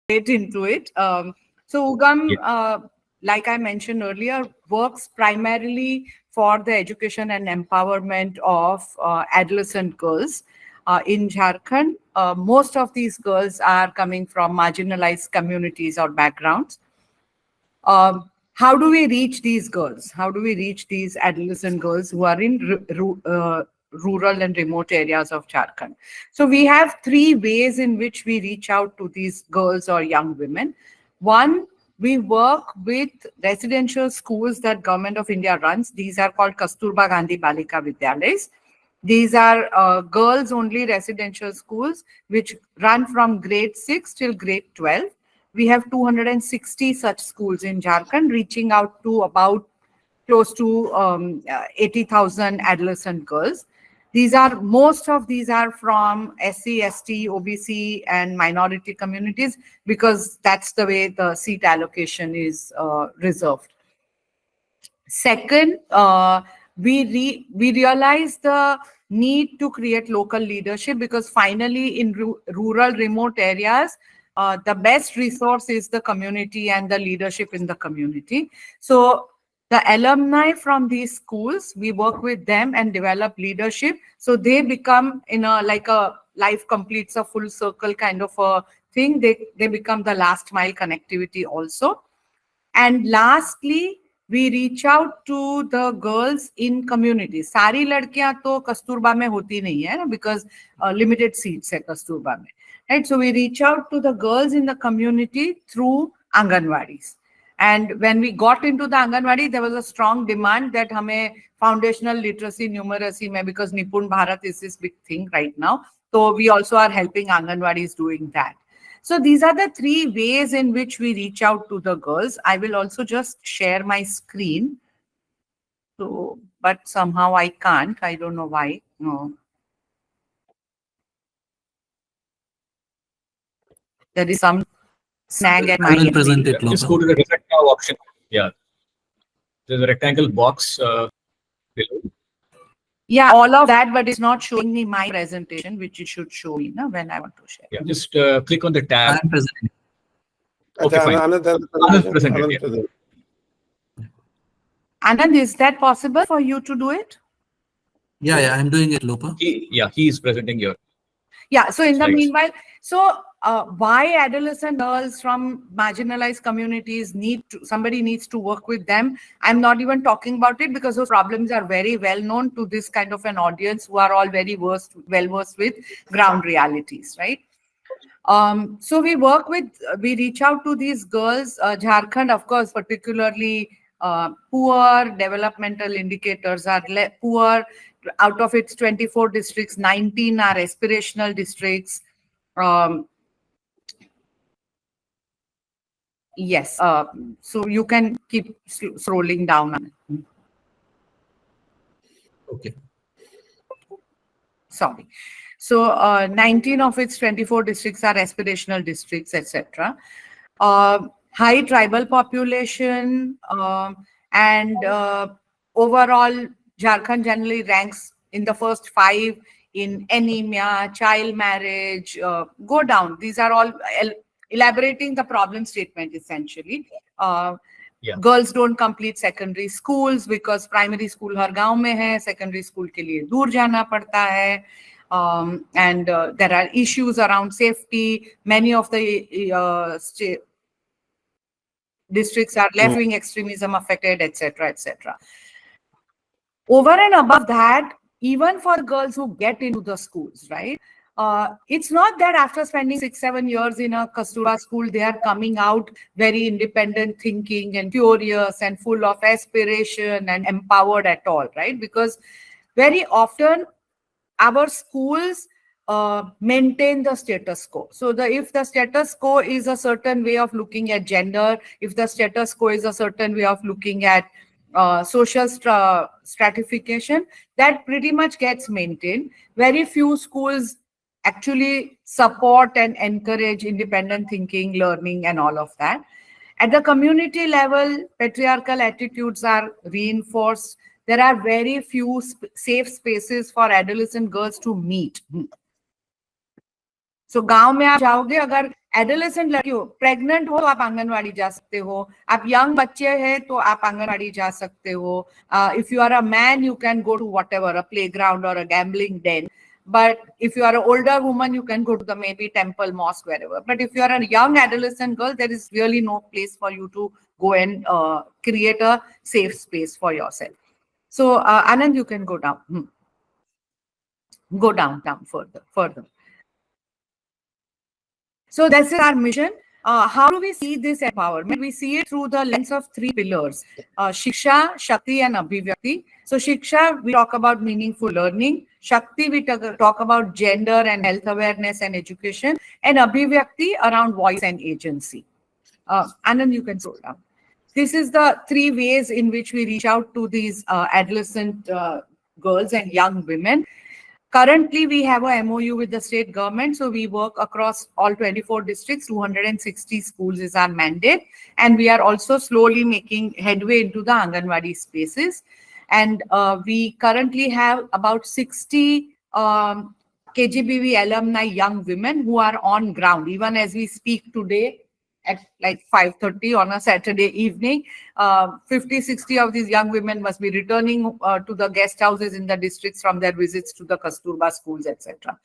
into it. So Ugam, like I mentioned earlier, works primarily for the education and empowerment of adolescent girls in Jharkhand. Most of these girls are coming from marginalized communities or backgrounds. How do we reach these girls? How do we reach these adolescent girls who are in rural and remote areas of Jharkhand? So we have three ways in which we reach out to these girls or young women. One, we work with residential schools that Government of India runs. These are called Kasturba Gandhi Balika Vidyalayas. These are girls-only residential schools which run from grade 6 till grade 12. We have 260 such schools in Jharkhand, reaching out to about close to 80,000 adolescent girls. Most of these are from SC, ST, OBC, and minority communities because that's the way the seat allocation is reserved. Second, we realize the need to create local leadership because finally in rural remote areas, the best resource is the community and the leadership in the community. So the alumni from these schools, we work with them and develop leadership. So they become like a life completes a full circle kind of a thing. They become the last mile connectivity also. And lastly, we reach out to the girls in communities. सारी लड़कियां तो कस्तूरबा में होती नहीं है ना because limited seats है कस्तूरबा में. Right, so we reach out to the girls in the community through Anganwadis. And when we got into the Anganwadi, there was a strong demand that हमें foundational literacy, numeracy में because Nipun Bharat is this big thing right now. So we also are helping Anganwadis doing that. So these are the three ways in which we reach out to the girls. I will also just share my screen. So, but somehow I can't. I don't know why. No. There is some snag at my end. Just go to the rectangle option. Yeah. There's a rectangle box below. Yeah, all of that, but it's not showing me my presentation, which it should show me when I want to share. Yeah, just click on the tab. I'm presenting. Okay, fine. Anand presented, yeah. Anand, is that possible for you to do it? Yeah, I'm doing it, Lopa. He is presenting your. Yeah, so in the slides. meanwhile, so why adolescent girls from marginalized communities somebody needs to work with them. I'm not even talking about it because those problems are very well known to this kind of an audience who are all very well versed with ground realities, right? So we reach out to these girls. Jharkhand, of course, particularly poor developmental indicators are poor. Out of its 24 districts, 19 are aspirational districts. Yes, so you can keep scrolling down. Okay. Sorry. So 19 of its 24 districts are aspirational districts, etc. High tribal population and overall, Jharkhand generally ranks in the first 5 in anemia, child marriage, go down. These are all elaborating the problem statement essentially. Girls don't complete secondary schools because primary school हर गांव में है, secondary school के लिए दूर जाना पड़ता है. And there are issues around safety. Many of the districts are left-wing extremism affected, etc., etc. Over and above that, even for girls who get into the schools, right? It's not that after spending 6-7 years in a Kasturba school, they are coming out very independent thinking and curious and full of aspiration and empowered at all, right? Because very often our schools maintain the status quo. So if the status quo is a certain way of looking at gender, if the status quo is a certain way of looking at social stratification, that pretty much gets maintained. Very few schools actually support and encourage independent thinking, learning, and all of that. At the community level, patriarchal attitudes are reinforced. There are very few safe spaces for adolescent girls to meet. So गांव में आप जाओगे, अगर adolescent लड़कियों, pregnant हो तो आप आंगनवाड़ी जा सकते हो, आप यंग बच्चे हैं तो आप आंगनवाड़ी जा सकते हो. If you are a man, you can go to whatever, a playground or a gambling den. But if you are an older woman, you can go to the maybe temple, mosque, wherever. But if you are a young adolescent girl, there is really no place for you to go and create a safe space for yourself. So Anand, you can go down. Go down further. So this is our mission. How do we see this empowerment? We see it through the lens of three pillars: Shiksha, Shakti, and Abhivyakti. So Shiksha, we talk about meaningful learning. Shakti, we talk about gender and health awareness and education. And Abhivyakti, around voice and agency. Anand, you can scroll down. This is the three ways in which we reach out to these adolescent girls and young women. Currently, we have a MOU with the state government, so we work across all 24 districts, 260 schools is our mandate, and we are also slowly making headway into the Anganwadi spaces. And we currently have about 60 KGBV alumni young women who are on ground, even as we speak today at like 5:30 on a Saturday evening. 50-60 of these young women must be returning to the guest houses in the districts from their visits to the Kasturba schools, etc.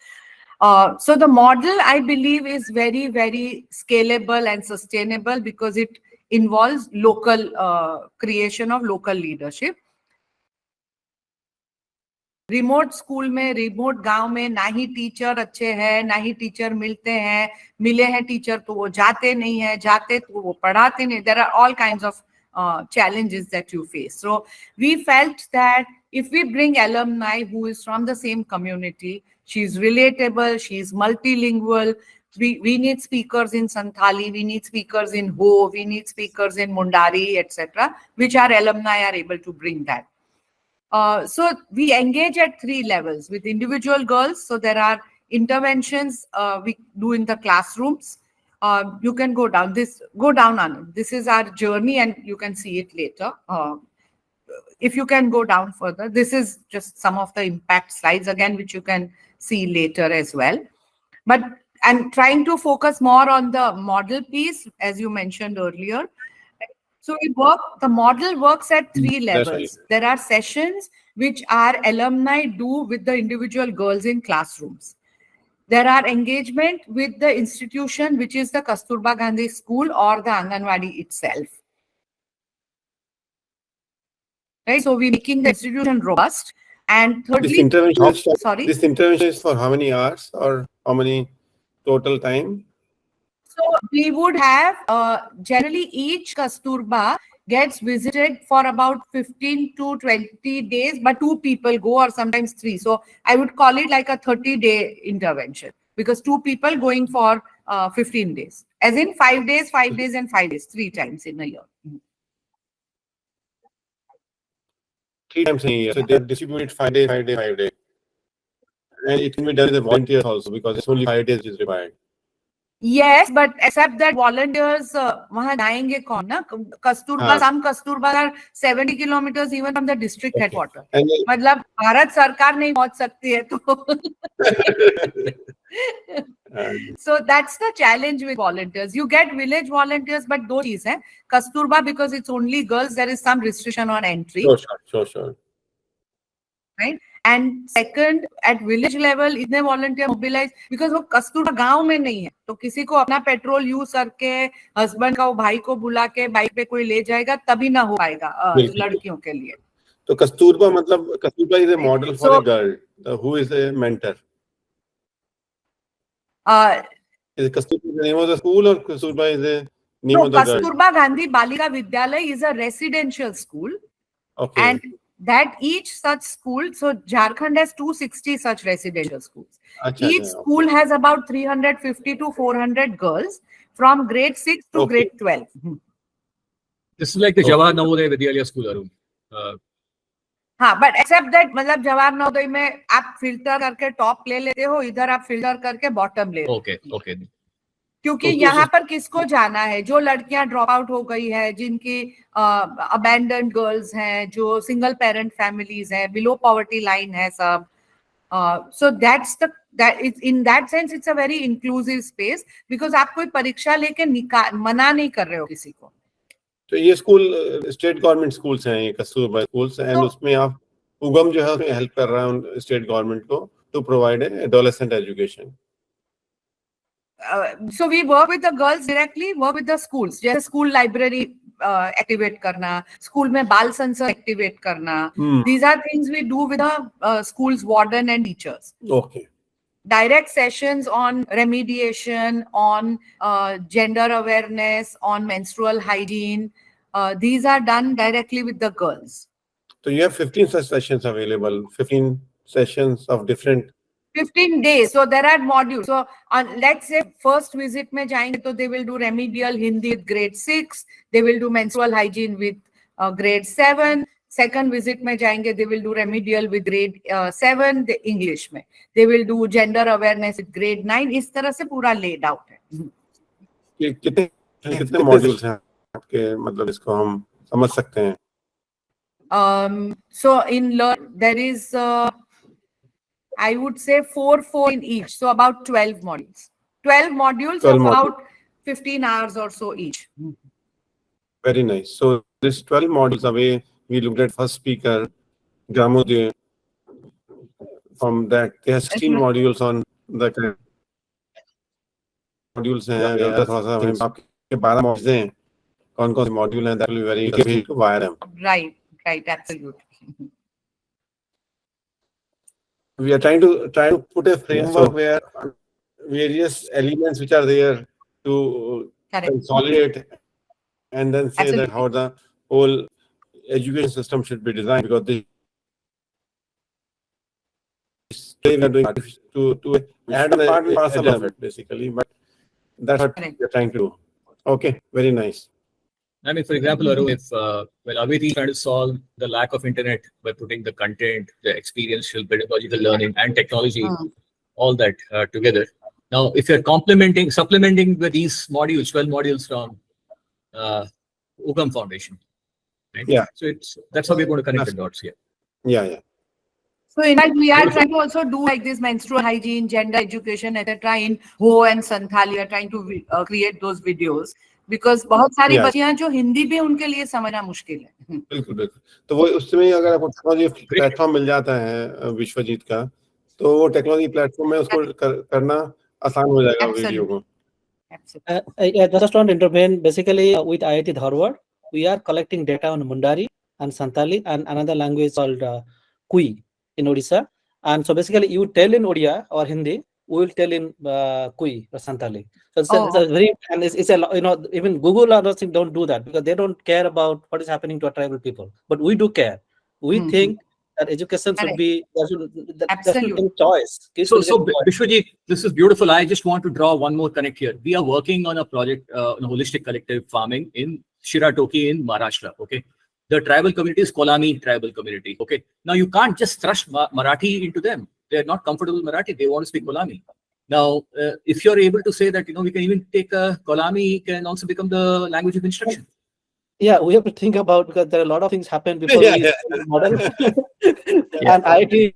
So the model, I believe, is very, very scalable and sustainable because it involves local creation of local leadership. Remote school में, remote गांव में ना ही teacher अच्छे हैं, ना ही teacher मिलते हैं, मिले हैं टीचर तो वो जाते नहीं है, जाते तो वो पढ़ाते नहीं. There are all kinds of challenges that you face. So we felt that if we bring alumni who is from the same community, she's relatable, she's multilingual. We need speakers in Santhali, we need speakers in Ho, we need speakers in Mundari, etc., which our alumni are able to bring that. So we engage at three levels with individual girls. So there are interventions we do in the classrooms. You can go down. Go down, Anand. This is our journey, and you can see it later. If you can go down further, this is just some of the impact slides again, which you can see later as well. But I'm trying to focus more on the model piece, as you mentioned earlier. So the model works at three levels. There are sessions which our alumni do with the individual girls in classrooms. There are engagement with the institution, which is the Kasturba Gandhi School or the Anganwadi itself. Right? So we're making the institution robust. And thirdly, this intervention sorry? This intervention is for how many hours or how many total time? So we would have, generally each Kasturba gets visited for about 15 to 20 days, but 2 people go or sometimes 3. So I would call it like a 30-day intervention because 2 people going for 15 days. As in 5 days, 5 days and 5 days, 3 times in a year. 3 times in a year. So they distribute 5 days, 5 days, 5 days. And it can be done with the volunteers also because it's only 5 days which is required. Yes, but except that volunteers वहाँ जाएंगे कौन ना? Kasturba, some Kasturba are 70 kilometers even from the district headquarters. मतलब भारत सरकार नहीं पहुँच सकती है तो. So that's the challenge with volunteers. You get village volunteers, but दो चीज है. Kasturba, because it's only girls, there is some restriction on entry. Sure. Right? And second, at village level, इतने volunteer mobilize because वो कस्तूरबा गांव में नहीं है, तो किसी को अपना पेट्रोल यूज करके हस्बैंड का वो भाई को बुला के बाइक पे कोई ले जाएगा तभी ना हो पाएगा लड़कियों के लिए. तो कस्तूरबा मतलब Kasturba is a model for a girl who is a mentor. Is Kasturba the name of the school or Kasturba is the name of the girl? Kasturba Gandhi Balika Vidyalaya is a residential school. Okay. And that each such school, so Jharkhand has 260 such residential schools. Each school has about 350 to 400 girls from grade 6 to grade 12. This is like the Jawahar Navodaya Vidyalaya school, Arun. हाँ, but except that मतलब जवाहर नवोदय में आप filter करके top ले लेते हो, इधर आप फिल्टर करके बॉटम ले. Okay. क्योंकि यहाँ पर किसको जाना है? जो लड़कियां ड्रॉप आउट हो गई है, जिनकी अबैंडन्ड गर्ल्स हैं, जो सिंगल पेरेंट फैमिलीज हैं, बिलो पॉवर्टी लाइन है सब. So that's the that it's in that sense it's a very inclusive space because आप कोई परीक्षा लेके मना नहीं कर रहे हो किसी को. तो ये स्कूल स्टेट गवर्नमेंट स्कूल्स हैं, ये कस्तूरबा स्कूल्स, एंड उसमें आप उगम जो है उसमें हेल्प कर रहा है स्टेट गवर्नमेंट को to provide adolescent education. So we work with the girls directly, work with the schools. जैसे school library activate करना, school में बाल संसद activate करना. These are things we do with the school's warden and teachers. Okay. Direct sessions on remediation, on gender awareness, on menstrual hygiene. These are done directly with the girls. So you have 15 such sessions available, 15 sessions of different 15 days. So there are modules. So let's say first visit में जाएंगे तो they will do remedial Hindi with grade 6. They will do menstrual hygiene with grade 7. Second visit में जाएंगे they will do remedial with grade 7 the English में. They will do gender awareness with grade 9. इस तरह से पूरा laid out है. कितने modules हैं आपके, मतलब इसको हम समझ सकते हैं? So in learn there is I would say 4 in each, so about 12 modules. 12 modules of about 15 hours or so each. Very nice. So this 12 modules away, we looked at first speaker, Gramodya. From that, there are 16 modules on the modules हैं. आपके 12 modules हैं. कौन-कौन से module हैं? That will be very easy to wire them. Right, absolutely. We are trying to put a framework where various elements which are there to consolidate and then say that how the whole education system should be designed, because they are doing to add a part and parcel of it basically, but that's what we are trying to do. Okay, very nice. I mean, for example, Arun, if Aveti is trying to solve the lack of internet by putting the content, the experiential, pedagogical learning, and technology, all that together. Now, if you're supplementing with these modules, 12 modules from Ugam Foundation, right? Yeah. So that's how we're going to connect the dots here. Yeah. So in fact, we are trying to also do like this menstrual hygiene, gender education, etc. in Ho and Santhali. We are trying to create those videos. Because बहुत सारी बच्चियां जो हिंदी भी उनके लिए समझना मुश्किल है. बिल्कुल. तो वो उसमें अगर आपको टेक्नोलॉजी प्लेटफॉर्म मिल जाता है विश्वजीत का, तो वो टेक्नोलॉजी प्लेटफॉर्म में उसको करना आसान हो जाएगा वीडियो को. I just want to intervene. Basically, with IIT Dharwad, we are collecting data on Mundari and Santali and another language called Kui in Odisha. And so basically, you tell in Odia or Hindi, we will tell in Kui or Santali. So it's a very, and it's a, even Google or nothing don't do that because they don't care about what is happening to our tribal people. But we do care. We think that education should be, there should be choice. So Vishwajit, this is beautiful. I just want to draw one more connect here. We are working on a project, on holistic collective farming in Shiratoki in Maharashtra. Okay. The tribal community is Kolami tribal community. Okay. Now you can't just thrust Marathi into them. They're not comfortable with Marathi. They want to speak Kolami. Now, if you're able to say that, we can even take Kolami can also become the language of instruction. Yeah, we have to think about, because there are a lot of things happen before we model. And IIT,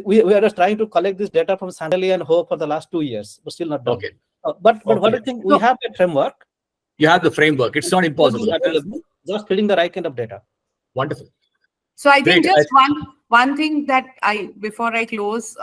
we are just trying to collect this data from Sandali and Ho for the last 2 years, but still not done. Okay. But what I think, we have a framework. You have the framework. It's not impossible. Just filling the right kind of data. Wonderful. So I think just one thing that before I close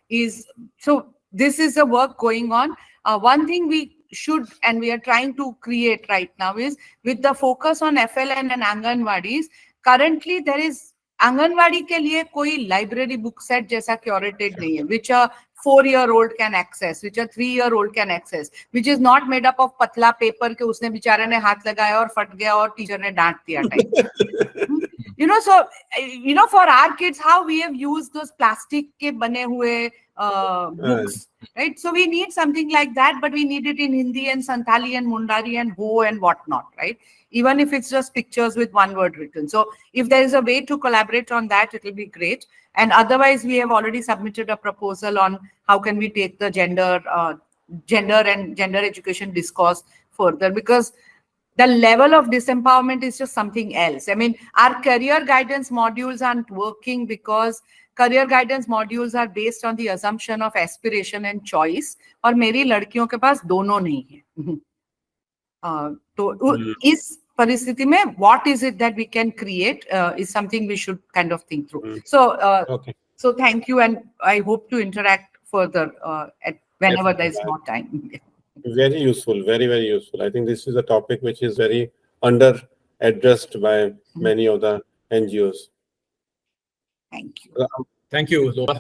is, so this is a work going on. One thing we should, and we are trying to create right now, is with the focus on FLN and Anganwadis. Currently there is Anganwadi के लिए कोई library book set जैसा curated नहीं है, which a 4-year-old can access, which a 3-year-old can access, which is not made up of पतला paper के उसने बेचारे ने हाथ लगाया और फट गया और टीचर ने डांट दिया type. So for our kids, how we have used those plastic के बने हुए books, right? So we need something like that, but we need it in Hindi and Santali and Mundari and Ho and whatnot, right? Even if it's just pictures with one word written. So if there is a way to collaborate on that, it will be great. And otherwise, we have already submitted a proposal on how can we take the gender and gender education discourse further, because the level of disempowerment is just something else. I mean, our career guidance modules aren't working because career guidance modules are based on the assumption of aspiration and choice. और मेरी लड़कियों के पास दोनों नहीं है. तो इस परिस्थिति में what is it that we can create is something we should kind of think through. So thank you, and I hope to interact further whenever there is more time. Very useful, very, very useful. I think this is a topic which is very under addressed by many of the NGOs. Thank you. Thank you, Lopa.